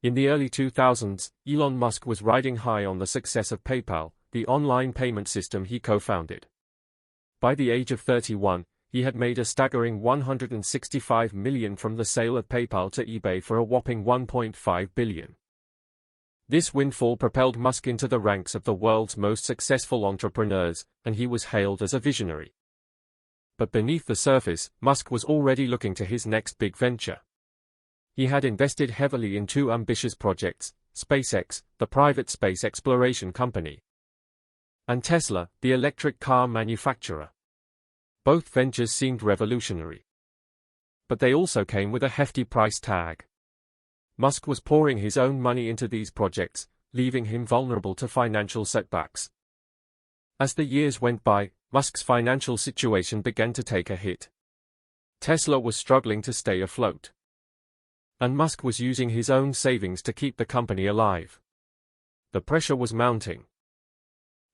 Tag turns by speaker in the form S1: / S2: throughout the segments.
S1: In the early 2000s, Elon Musk was riding high on the success of PayPal, the online payment system he co-founded. By the age of 31, he had made a staggering $165 million from the sale of PayPal to eBay for a whopping $1.5 billion. This windfall propelled Musk into the ranks of the world's most successful entrepreneurs, and he was hailed as a visionary. But beneath the surface, Musk was already looking to his next big venture. He had invested heavily in two ambitious projects, SpaceX, the private space exploration company, and Tesla, the electric car manufacturer. Both ventures seemed revolutionary. But they also came with a hefty price tag. Musk was pouring his own money into these projects, leaving him vulnerable to financial setbacks. As the years went by, Musk's financial situation began to take a hit. Tesla was struggling to stay afloat, and Musk was using his own savings to keep the company alive. The pressure was mounting,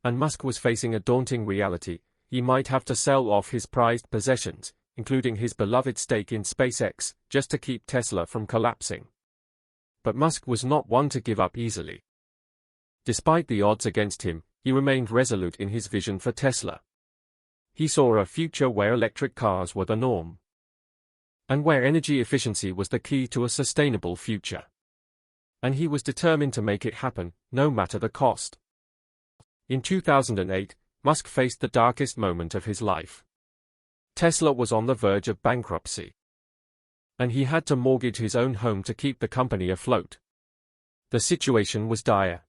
S1: and Musk was facing a daunting reality: he might have to sell off his prized possessions, including his beloved stake in SpaceX, just to keep Tesla from collapsing. But Musk was not one to give up easily. Despite the odds against him, he remained resolute in his vision for Tesla. He saw a future where electric cars were the norm, and where energy efficiency was the key to a sustainable future. And he was determined to make it happen, no matter the cost. In 2008, Musk faced the darkest moment of his life. Tesla was on the verge of bankruptcy, and he had to mortgage his own home to keep the company afloat. The situation was dire,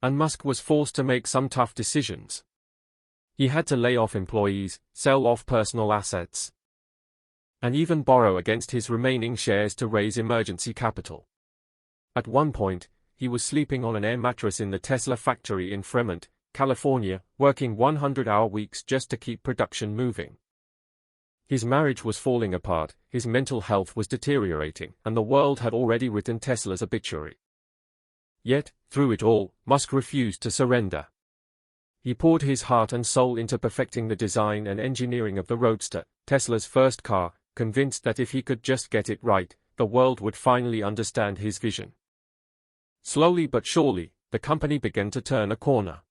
S1: and Musk was forced to make some tough decisions. He had to lay off employees, sell off personal assets, and even borrow against his remaining shares to raise emergency capital. At one point, he was sleeping on an air mattress in the Tesla factory in Fremont, California, working 100-hour weeks just to keep production moving. His marriage was falling apart, his mental health was deteriorating, and the world had already written Tesla's obituary. Yet, through it all, Musk refused to surrender. He poured his heart and soul into perfecting the design and engineering of the Roadster, Tesla's first car, convinced that if he could just get it right, the world would finally understand his vision. Slowly but surely, the company began to turn a corner.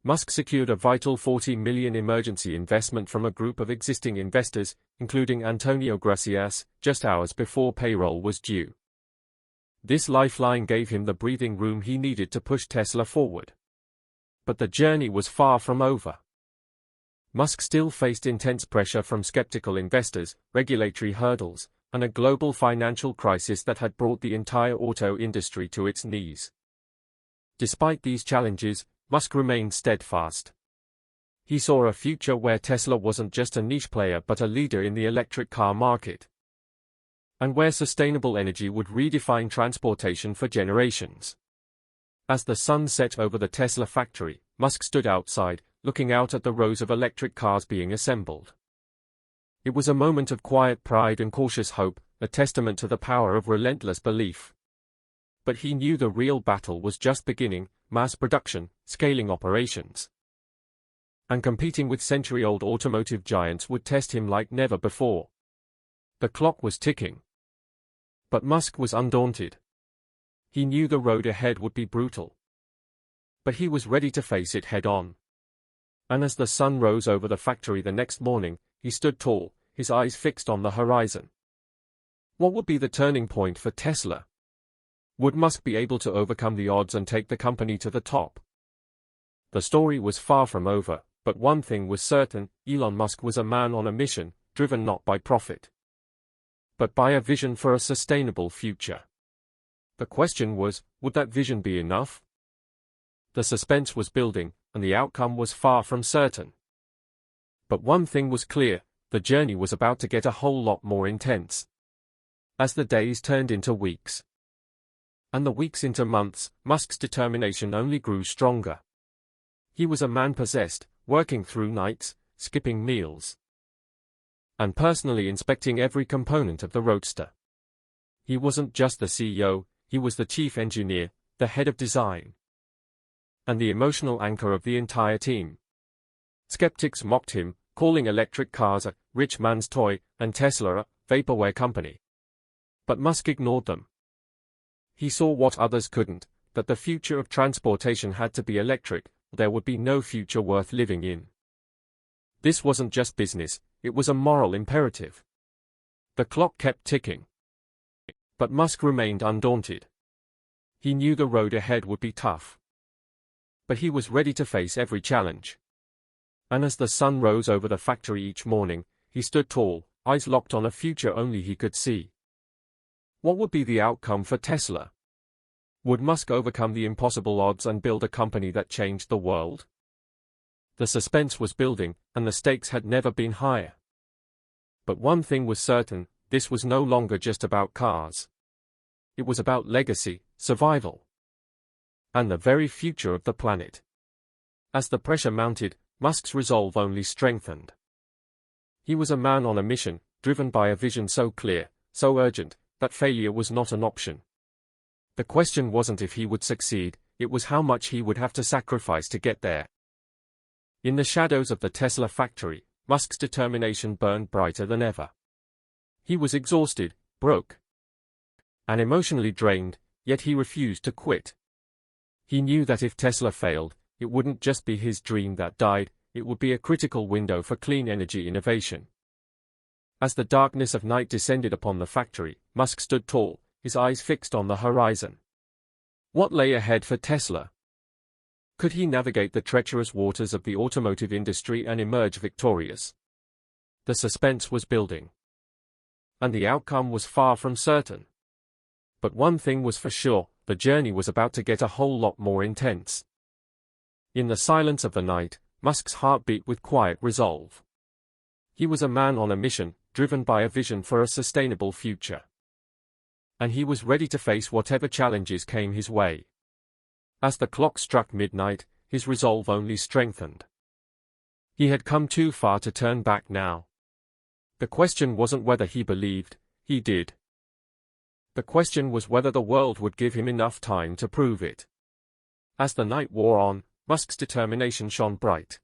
S1: Musk secured a vital $40 million emergency investment from a group of existing investors, including Antonio Gracias, just hours before payroll was due. This lifeline gave him the breathing room he needed to push Tesla forward. But the journey was far from over. Musk still faced intense pressure from skeptical investors, regulatory hurdles, and a global financial crisis that had brought the entire auto industry to its knees. Despite these challenges, Musk remained steadfast. He saw a future where Tesla wasn't just a niche player but a leader in the electric car market, and where sustainable energy would redefine transportation for generations. As the sun set over the Tesla factory, Musk stood outside, looking out at the rows of electric cars being assembled. It was a moment of quiet pride and cautious hope, a testament to the power of relentless belief. But he knew the real battle was just beginning: mass production, scaling operations, and competing with century-old automotive giants would test him like never before. The clock was ticking, but Musk was undaunted. He knew the road ahead would be brutal, but he was ready to face it head-on. And as the sun rose over the factory the next morning, he stood tall, his eyes fixed on the horizon. What would be the turning point for Tesla? Would Musk be able to overcome the odds and take the company to the top? The story was far from over, but one thing was certain: Elon Musk was a man on a mission, driven not by profit, but by a vision for a sustainable future. The question was, would that vision be enough? The suspense was building, and the outcome was far from certain. But one thing was clear: the journey was about to get a whole lot more intense. As the days turned into weeks, and the weeks into months, Musk's determination only grew stronger. He was a man possessed, working through nights, skipping meals, and personally inspecting every component of the Roadster. He wasn't just the CEO, he was the chief engineer, the head of design, and the emotional anchor of the entire team. Skeptics mocked him, calling electric cars a rich man's toy and Tesla a vaporware company. But Musk ignored them. He saw what others couldn't, that the future of transportation had to be electric, or there would be no future worth living in. This wasn't just business, it was a moral imperative. The clock kept ticking. But Musk remained undaunted. He knew the road ahead would be tough. But he was ready to face every challenge. And as the sun rose over the factory each morning, he stood tall, eyes locked on a future only he could see. What would be the outcome for Tesla? Would Musk overcome the impossible odds and build a company that changed the world? The suspense was building, and the stakes had never been higher. But one thing was certain, this was no longer just about cars. It was about legacy, survival, and the very future of the planet. As the pressure mounted, Musk's resolve only strengthened. He was a man on a mission, driven by a vision so clear, so urgent, that failure was not an option. The question wasn't if he would succeed, it was how much he would have to sacrifice to get there. In the shadows of the Tesla factory, Musk's determination burned brighter than ever. He was exhausted, broke, and emotionally drained, yet he refused to quit. He knew that if Tesla failed, it wouldn't just be his dream that died, it would be a critical window for clean energy innovation. As the darkness of night descended upon the factory, Musk stood tall, his eyes fixed on the horizon. What lay ahead for Tesla? Could he navigate the treacherous waters of the automotive industry and emerge victorious? The suspense was building, and the outcome was far from certain. But one thing was for sure, the journey was about to get a whole lot more intense. In the silence of the night, Musk's heart beat with quiet resolve. He was a man on a mission, driven by a vision for a sustainable future. And he was ready to face whatever challenges came his way. As the clock struck midnight, his resolve only strengthened. He had come too far to turn back now. The question wasn't whether he believed, he did. The question was whether the world would give him enough time to prove it. As the night wore on, Musk's determination shone bright.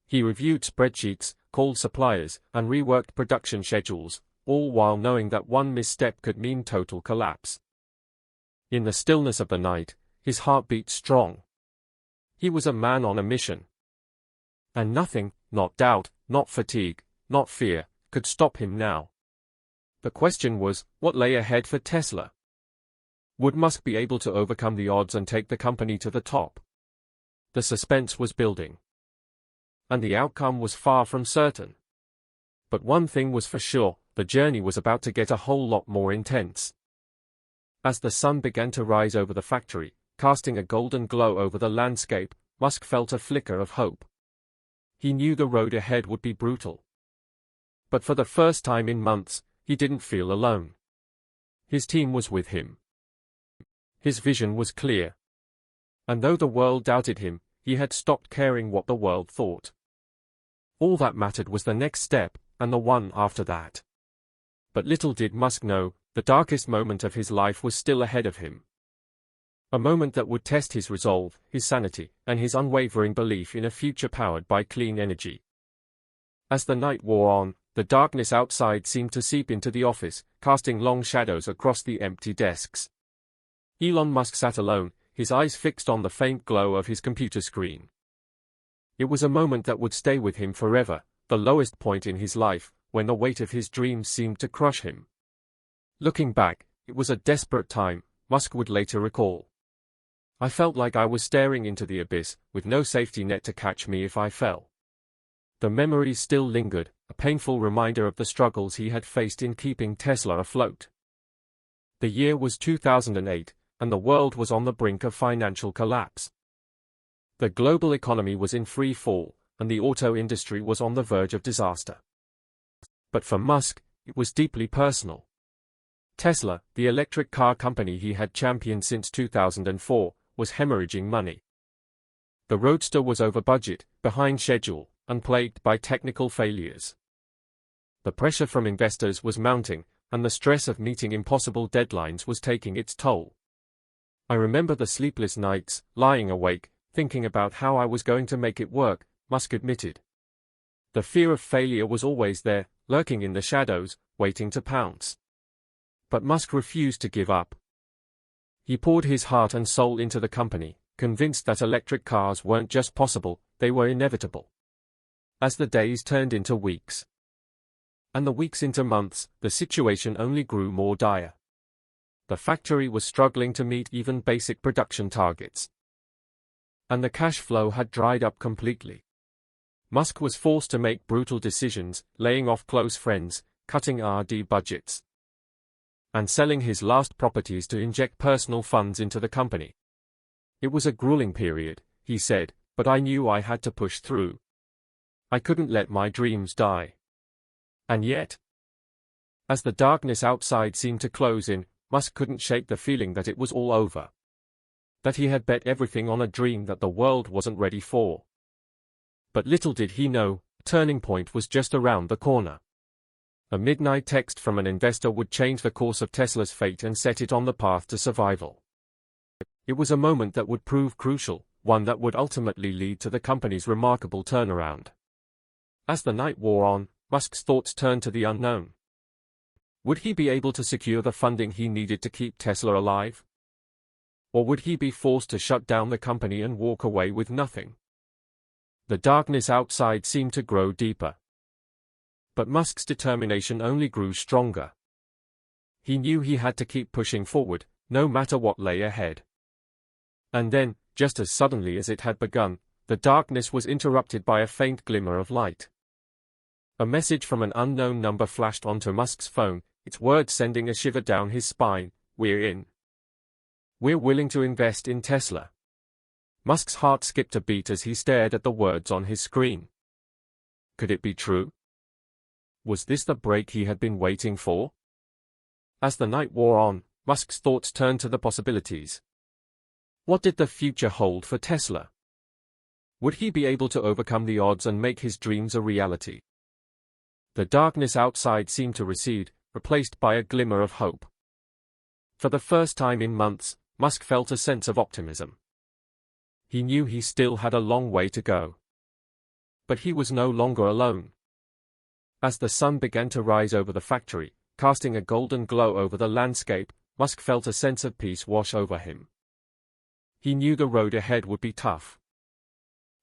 S1: He reviewed spreadsheets, called suppliers, and reworked production schedules, all while knowing that one misstep could mean total collapse. In the stillness of the night, his heart beat strong. He was a man on a mission. And nothing, not doubt, not fatigue, not fear, could stop him now. The question was, what lay ahead for Tesla? Would Musk be able to overcome the odds and take the company to the top? The suspense was building, and the outcome was far from certain. But one thing was for sure, the journey was about to get a whole lot more intense. As the sun began to rise over the factory, casting a golden glow over the landscape, Musk felt a flicker of hope. He knew the road ahead would be brutal. But for the first time in months, he didn't feel alone. His team was with him. His vision was clear. And though the world doubted him, he had stopped caring what the world thought. All that mattered was the next step, and the one after that. But little did Musk know, the darkest moment of his life was still ahead of him. A moment that would test his resolve, his sanity, and his unwavering belief in a future powered by clean energy. As the night wore on, the darkness outside seemed to seep into the office, casting long shadows across the empty desks. Elon Musk sat alone, his eyes fixed on the faint glow of his computer screen. It was a moment that would stay with him forever, the lowest point in his life, when the weight of his dreams seemed to crush him. Looking back, it was a desperate time, Musk would later recall. I felt like I was staring into the abyss, with no safety net to catch me if I fell. The memories still lingered, a painful reminder of the struggles he had faced in keeping Tesla afloat. The year was 2008, and the world was on the brink of financial collapse. The global economy was in free fall, and the auto industry was on the verge of disaster. But for Musk, it was deeply personal. Tesla, the electric car company he had championed since 2004, was hemorrhaging money. The Roadster was over budget, behind schedule, and plagued by technical failures. The pressure from investors was mounting, and the stress of meeting impossible deadlines was taking its toll. I remember the sleepless nights, lying awake, thinking about how I was going to make it work, Musk admitted. The fear of failure was always there, lurking in the shadows, waiting to pounce. But Musk refused to give up. He poured his heart and soul into the company, convinced that electric cars weren't just possible, they were inevitable. As the days turned into weeks, and the weeks into months, the situation only grew more dire. The factory was struggling to meet even basic production targets, and the cash flow had dried up completely. Musk was forced to make brutal decisions, laying off close friends, cutting R&D budgets, and selling his last properties to inject personal funds into the company. It was a grueling period, he said, but I knew I had to push through. I couldn't let my dreams die. And yet, as the darkness outside seemed to close in, Musk couldn't shake the feeling that it was all over. That he had bet everything on a dream that the world wasn't ready for. But little did he know, a turning point was just around the corner. A midnight text from an investor would change the course of Tesla's fate and set it on the path to survival. It was a moment that would prove crucial, one that would ultimately lead to the company's remarkable turnaround. As the night wore on, Musk's thoughts turned to the unknown. Would he be able to secure the funding he needed to keep Tesla alive? Or would he be forced to shut down the company and walk away with nothing? The darkness outside seemed to grow deeper. But Musk's determination only grew stronger. He knew he had to keep pushing forward, no matter what lay ahead. And then, just as suddenly as it had begun, the darkness was interrupted by a faint glimmer of light. A message from an unknown number flashed onto Musk's phone, its words sending a shiver down his spine. "We're in. We're willing to invest in Tesla." Musk's heart skipped a beat as he stared at the words on his screen. Could it be true? Was this the break he had been waiting for? As the night wore on, Musk's thoughts turned to the possibilities. What did the future hold for Tesla? Would he be able to overcome the odds and make his dreams a reality? The darkness outside seemed to recede, replaced by a glimmer of hope. For the first time in months, Musk felt a sense of optimism. He knew he still had a long way to go. But he was no longer alone. As the sun began to rise over the factory, casting a golden glow over the landscape, Musk felt a sense of peace wash over him. He knew the road ahead would be tough.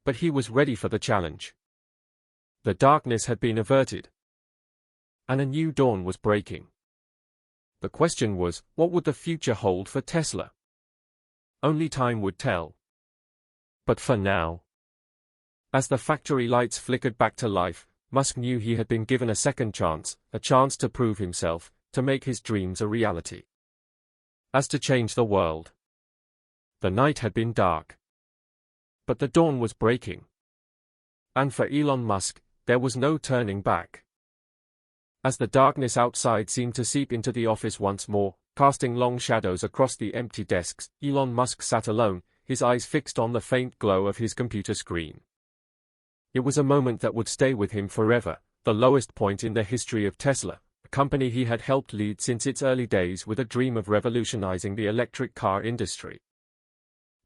S1: But he was ready for the challenge. The darkness had been averted, and a new dawn was breaking. The question was, what would the future hold for Tesla? Only time would tell. But for now, as the factory lights flickered back to life, Musk knew he had been given a second chance, a chance to prove himself, to make his dreams a reality. As to change the world. The night had been dark, but the dawn was breaking. And for Elon Musk, there was no turning back. As the darkness outside seemed to seep into the office once more, casting long shadows across the empty desks, Elon Musk sat alone, his eyes fixed on the faint glow of his computer screen. It was a moment that would stay with him forever, the lowest point in the history of Tesla, a company he had helped lead since its early days with a dream of revolutionizing the electric car industry.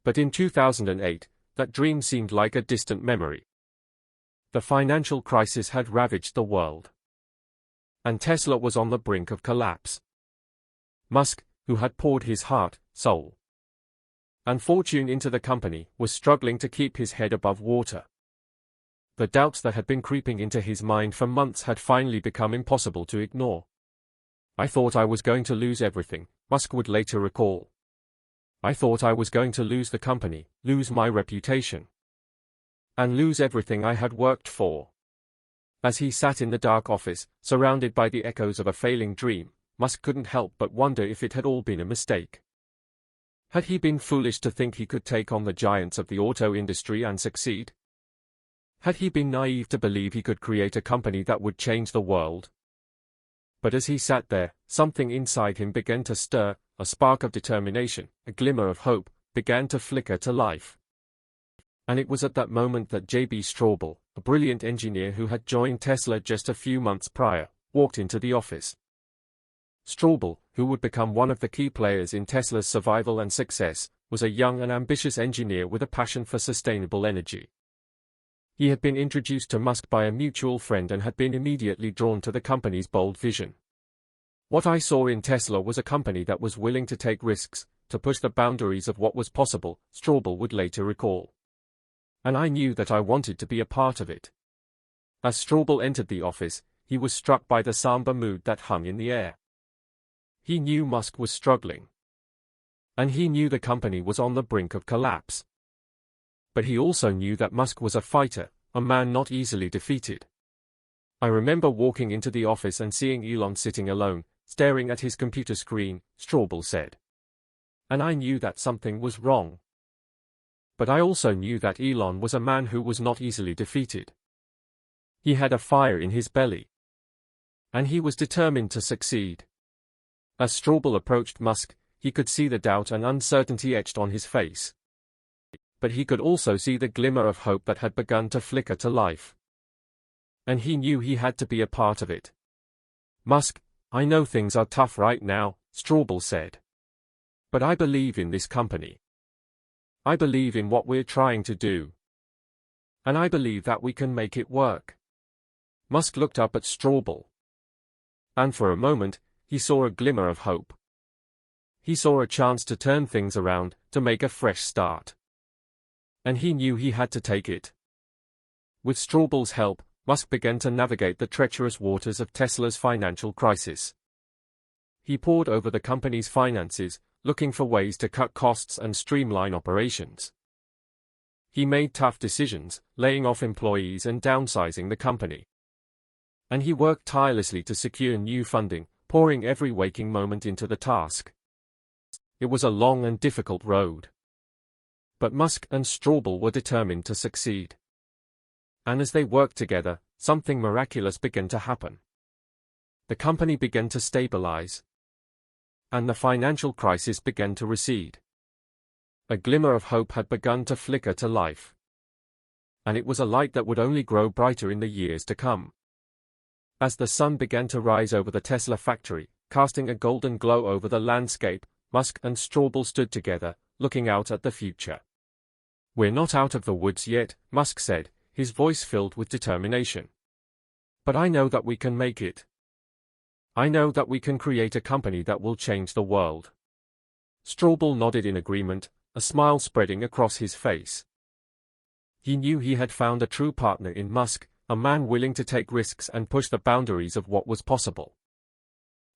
S1: But in 2008, that dream seemed like a distant memory. The financial crisis had ravaged the world, and Tesla was on the brink of collapse. Musk, who had poured his heart, soul, and fortune into the company, was struggling to keep his head above water. The doubts that had been creeping into his mind for months had finally become impossible to ignore. "I thought I was going to lose everything," Musk would later recall. "I thought I was going to lose the company, lose my reputation, and lose everything I had worked for." As he sat in the dark office, surrounded by the echoes of a failing dream, Musk couldn't help but wonder if it had all been a mistake. Had he been foolish to think he could take on the giants of the auto industry and succeed? Had he been naive to believe he could create a company that would change the world? But as he sat there, something inside him began to stir, a spark of determination, a glimmer of hope, began to flicker to life. And it was at that moment that J.B. Straubel, a brilliant engineer who had joined Tesla just a few months prior, walked into the office. Straubel, who would become one of the key players in Tesla's survival and success, was a young and ambitious engineer with a passion for sustainable energy. He had been introduced to Musk by a mutual friend and had been immediately drawn to the company's bold vision. What I saw in Tesla was a company that was willing to take risks, to push the boundaries of what was possible, Straubel would later recall. And I knew that I wanted to be a part of it. As Straubel entered the office, he was struck by the somber mood that hung in the air. He knew Musk was struggling. And he knew the company was on the brink of collapse. But he also knew that Musk was a fighter, a man not easily defeated. I remember walking into the office and seeing Elon sitting alone, staring at his computer screen, Straubel said. And I knew that something was wrong. But I also knew that Elon was a man who was not easily defeated. He had a fire in his belly. And he was determined to succeed. As Straubel approached Musk, he could see the doubt and uncertainty etched on his face. But he could also see the glimmer of hope that had begun to flicker to life. And he knew he had to be a part of it. Musk, I know things are tough right now, Straubel said. But I believe in this company. I believe in what we're trying to do. And I believe that we can make it work. Musk looked up at Straubel. And for a moment, he saw a glimmer of hope. He saw a chance to turn things around, to make a fresh start. And he knew he had to take it. With Straubel's help, Musk began to navigate the treacherous waters of Tesla's financial crisis. He pored over the company's finances, looking for ways to cut costs and streamline operations. He made tough decisions, laying off employees and downsizing the company. And he worked tirelessly to secure new funding, pouring every waking moment into the task. It was a long and difficult road. But Musk and Straubel were determined to succeed. And as they worked together, something miraculous began to happen. The company began to stabilize. And the financial crisis began to recede. A glimmer of hope had begun to flicker to life. And it was a light that would only grow brighter in the years to come. As the sun began to rise over the Tesla factory, casting a golden glow over the landscape, Musk and Straubel stood together, looking out at the future. We're not out of the woods yet, Musk said, his voice filled with determination. But I know that we can make it. I know that we can create a company that will change the world. Straubel nodded in agreement, a smile spreading across his face. He knew he had found a true partner in Musk, a man willing to take risks and push the boundaries of what was possible.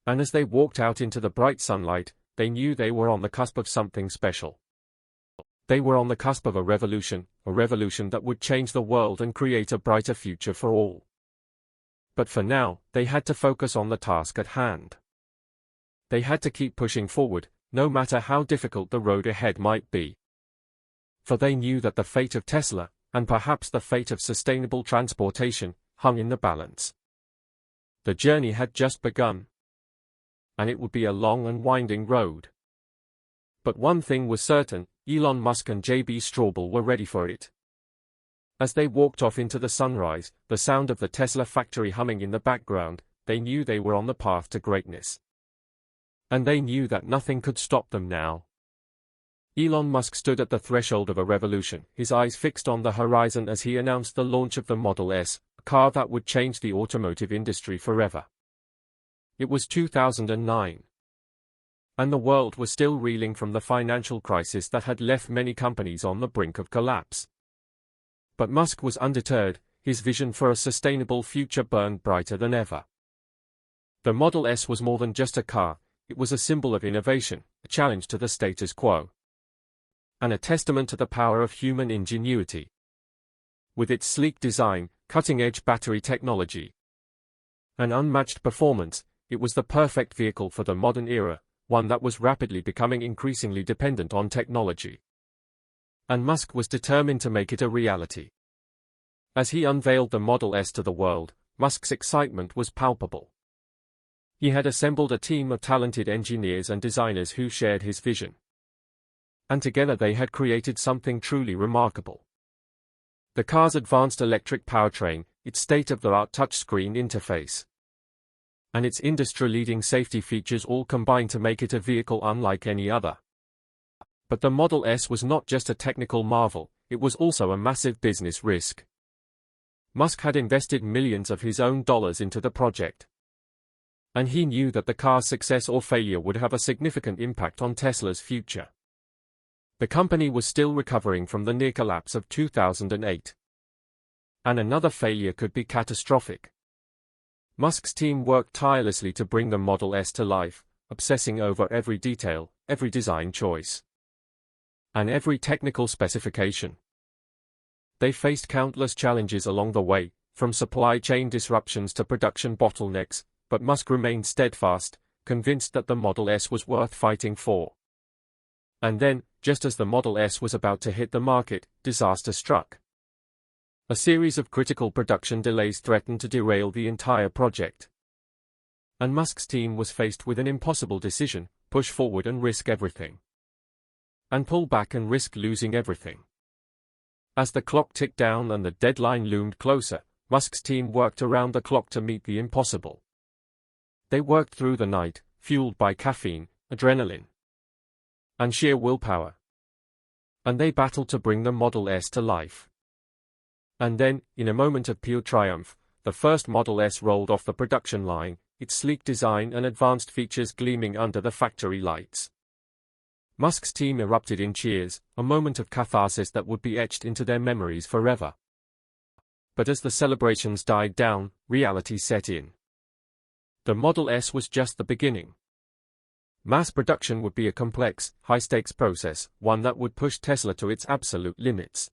S1: And as they walked out into the bright sunlight, they knew they were on the cusp of something special. They were on the cusp of a revolution that would change the world and create a brighter future for all. But for now, they had to focus on the task at hand. They had to keep pushing forward, no matter how difficult the road ahead might be. For they knew that the fate of Tesla, and perhaps the fate of sustainable transportation, hung in the balance. The journey had just begun. And it would be a long and winding road. But one thing was certain, Elon Musk and J.B. Straubel were ready for it. As they walked off into the sunrise, the sound of the Tesla factory humming in the background, they knew they were on the path to greatness. And they knew that nothing could stop them now. Elon Musk stood at the threshold of a revolution, his eyes fixed on the horizon as he announced the launch of the Model S, a car that would change the automotive industry forever. It was 2009. And the world was still reeling from the financial crisis that had left many companies on the brink of collapse. But Musk was undeterred, his vision for a sustainable future burned brighter than ever. The Model S was more than just a car, it was a symbol of innovation, a challenge to the status quo. And a testament to the power of human ingenuity. With its sleek design, cutting-edge battery technology, and unmatched performance, it was the perfect vehicle for the modern era, one that was rapidly becoming increasingly dependent on technology. And Musk was determined to make it a reality. As he unveiled the Model S to the world, Musk's excitement was palpable. He had assembled a team of talented engineers and designers who shared his vision. And together they had created something truly remarkable. The car's advanced electric powertrain, its state-of-the-art touchscreen interface, and its industry-leading safety features all combined to make it a vehicle unlike any other. But the Model S was not just a technical marvel, it was also a massive business risk. Musk had invested millions of his own dollars into the project. And he knew that the car's success or failure would have a significant impact on Tesla's future. The company was still recovering from the near collapse of 2008. And another failure could be catastrophic. Musk's team worked tirelessly to bring the Model S to life, obsessing over every detail, every design choice, and every technical specification. They faced countless challenges along the way, from supply chain disruptions to production bottlenecks, but Musk remained steadfast, convinced that the Model S was worth fighting for. And then, just as the Model S was about to hit the market, disaster struck. A series of critical production delays threatened to derail the entire project. And Musk's team was faced with an impossible decision: push forward and risk everything, and pull back and risk losing everything. As the clock ticked down and the deadline loomed closer, Musk's team worked around the clock to meet the impossible. They worked through the night, fueled by caffeine, adrenaline, and sheer willpower. And they battled to bring the Model S to life. And then, in a moment of pure triumph, the first Model S rolled off the production line, its sleek design and advanced features gleaming under the factory lights. Musk's team erupted in cheers, a moment of catharsis that would be etched into their memories forever. But as the celebrations died down, reality set in. The Model S was just the beginning. Mass production would be a complex, high-stakes process, one that would push Tesla to its absolute limits.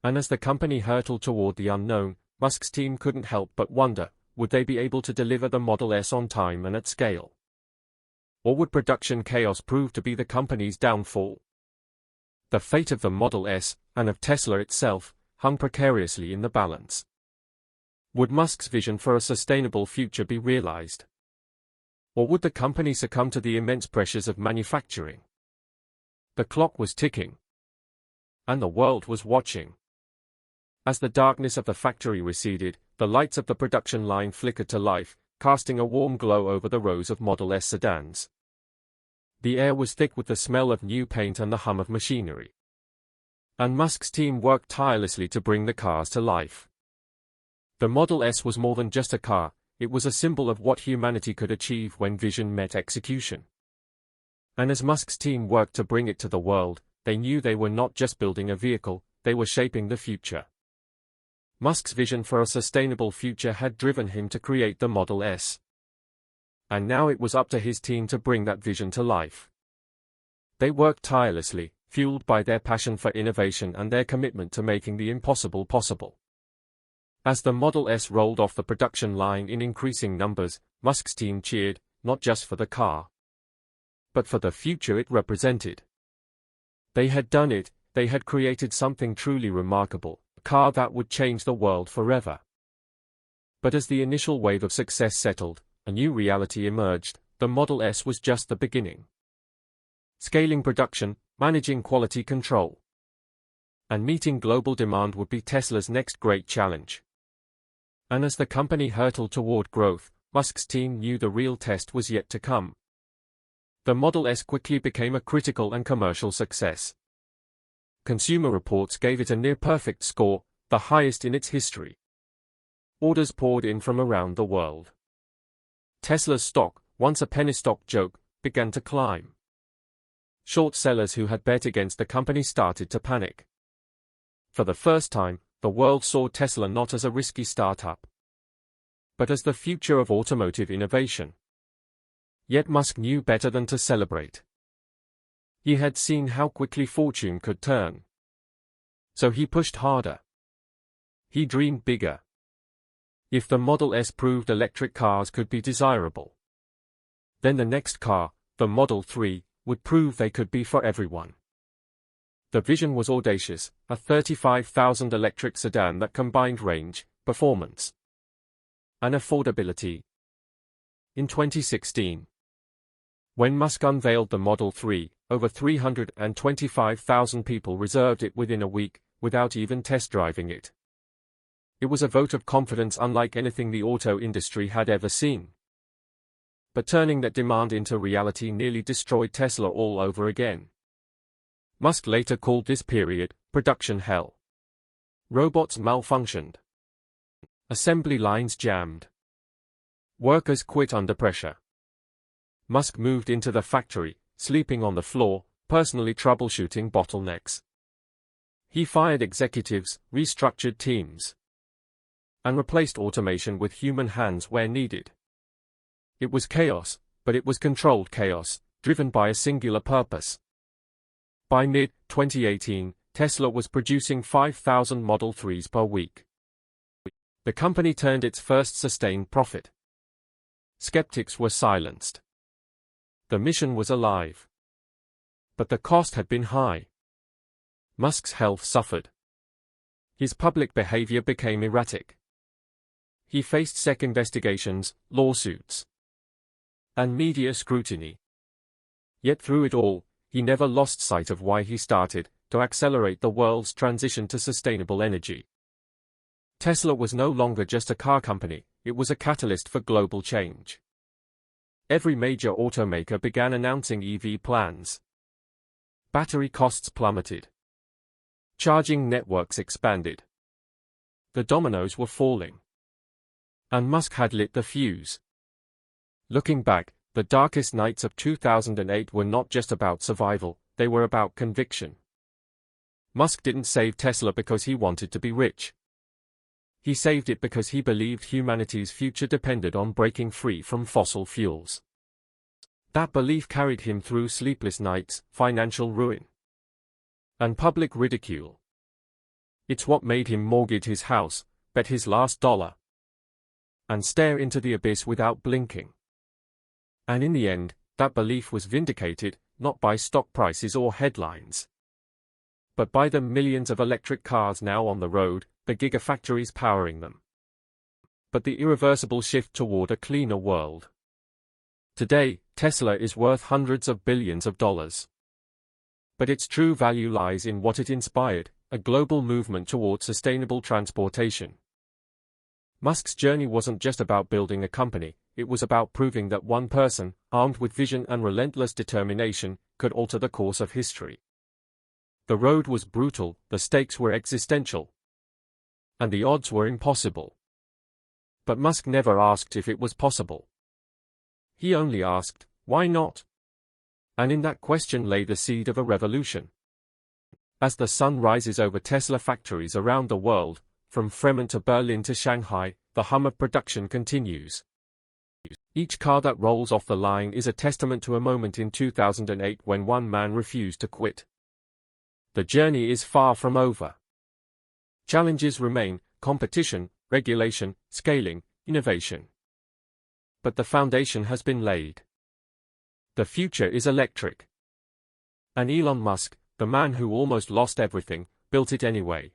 S1: And as the company hurtled toward the unknown, Musk's team couldn't help but wonder, would they be able to deliver the Model S on time and at scale? Or would production chaos prove to be the company's downfall? The fate of the Model S, and of Tesla itself, hung precariously in the balance. Would Musk's vision for a sustainable future be realized? Or would the company succumb to the immense pressures of manufacturing? The clock was ticking. And the world was watching. As the darkness of the factory receded, the lights of the production line flickered to life, casting a warm glow over the rows of Model S sedans. The air was thick with the smell of new paint and the hum of machinery. And Musk's team worked tirelessly to bring the cars to life. The Model S was more than just a car, it was a symbol of what humanity could achieve when vision met execution. And as Musk's team worked to bring it to the world, they knew they were not just building a vehicle, they were shaping the future. Musk's vision for a sustainable future had driven him to create the Model S. And now it was up to his team to bring that vision to life. They worked tirelessly, fueled by their passion for innovation and their commitment to making the impossible possible. As the Model S rolled off the production line in increasing numbers, Musk's team cheered, not just for the car, but for the future it represented. They had done it, they had created something truly remarkable, a car that would change the world forever. But as the initial wave of success settled, a new reality emerged: the Model S was just the beginning. Scaling production, managing quality control, and meeting global demand would be Tesla's next great challenge. And as the company hurtled toward growth, Musk's team knew the real test was yet to come. The Model S quickly became a critical and commercial success. Consumer reports gave it a near-perfect score, the highest in its history. Orders poured in from around the world. Tesla's stock, once a penny stock joke, began to climb. Short sellers who had bet against the company started to panic. For the first time, the world saw Tesla not as a risky startup, but as the future of automotive innovation. Yet Musk knew better than to celebrate. He had seen how quickly fortune could turn. So he pushed harder. He dreamed bigger. If the Model S proved electric cars could be desirable, then the next car, the Model 3, would prove they could be for everyone. The vision was audacious, a 35,000 electric sedan that combined range, performance, and affordability. In 2016, when Musk unveiled the Model 3, over 325,000 people reserved it within a week, without even test driving it. It was a vote of confidence unlike anything the auto industry had ever seen. But turning that demand into reality nearly destroyed Tesla all over again. Musk later called this period, production hell. Robots malfunctioned. Assembly lines jammed. Workers quit under pressure. Musk moved into the factory, sleeping on the floor, personally troubleshooting bottlenecks. He fired executives, restructured teams, and replaced automation with human hands where needed. It was chaos, but it was controlled chaos, driven by a singular purpose. By mid-2018, Tesla was producing 5,000 Model 3s per week. The company turned its first sustained profit. Skeptics were silenced. The mission was alive. But the cost had been high. Musk's health suffered. His public behavior became erratic. He faced SEC investigations, lawsuits, and media scrutiny. Yet through it all, he never lost sight of why he started, to accelerate the world's transition to sustainable energy. Tesla was no longer just a car company, it was a catalyst for global change. Every major automaker began announcing EV plans. Battery costs plummeted. Charging networks expanded. The dominoes were falling. And Musk had lit the fuse. Looking back, the darkest nights of 2008 were not just about survival, they were about conviction. Musk didn't save Tesla because he wanted to be rich. He saved it because he believed humanity's future depended on breaking free from fossil fuels. That belief carried him through sleepless nights, financial ruin, and public ridicule. It's what made him mortgage his house, bet his last dollar, and stare into the abyss without blinking. And in the end, that belief was vindicated, not by stock prices or headlines, but by the millions of electric cars now on the road, the gigafactories powering them. But the irreversible shift toward a cleaner world. Today, Tesla is worth hundreds of billions of dollars. But its true value lies in what it inspired, a global movement toward sustainable transportation. Musk's journey wasn't just about building a company, it was about proving that one person, armed with vision and relentless determination, could alter the course of history. The road was brutal, the stakes were existential, and the odds were impossible. But Musk never asked if it was possible. He only asked, why not? And in that question lay the seed of a revolution. As the sun rises over Tesla factories around the world, from Fremont to Berlin to Shanghai, the hum of production continues. Each car that rolls off the line is a testament to a moment in 2008 when one man refused to quit. The journey is far from over. Challenges remain: competition, regulation, scaling, innovation. But the foundation has been laid. The future is electric. And Elon Musk, the man who almost lost everything, built it anyway.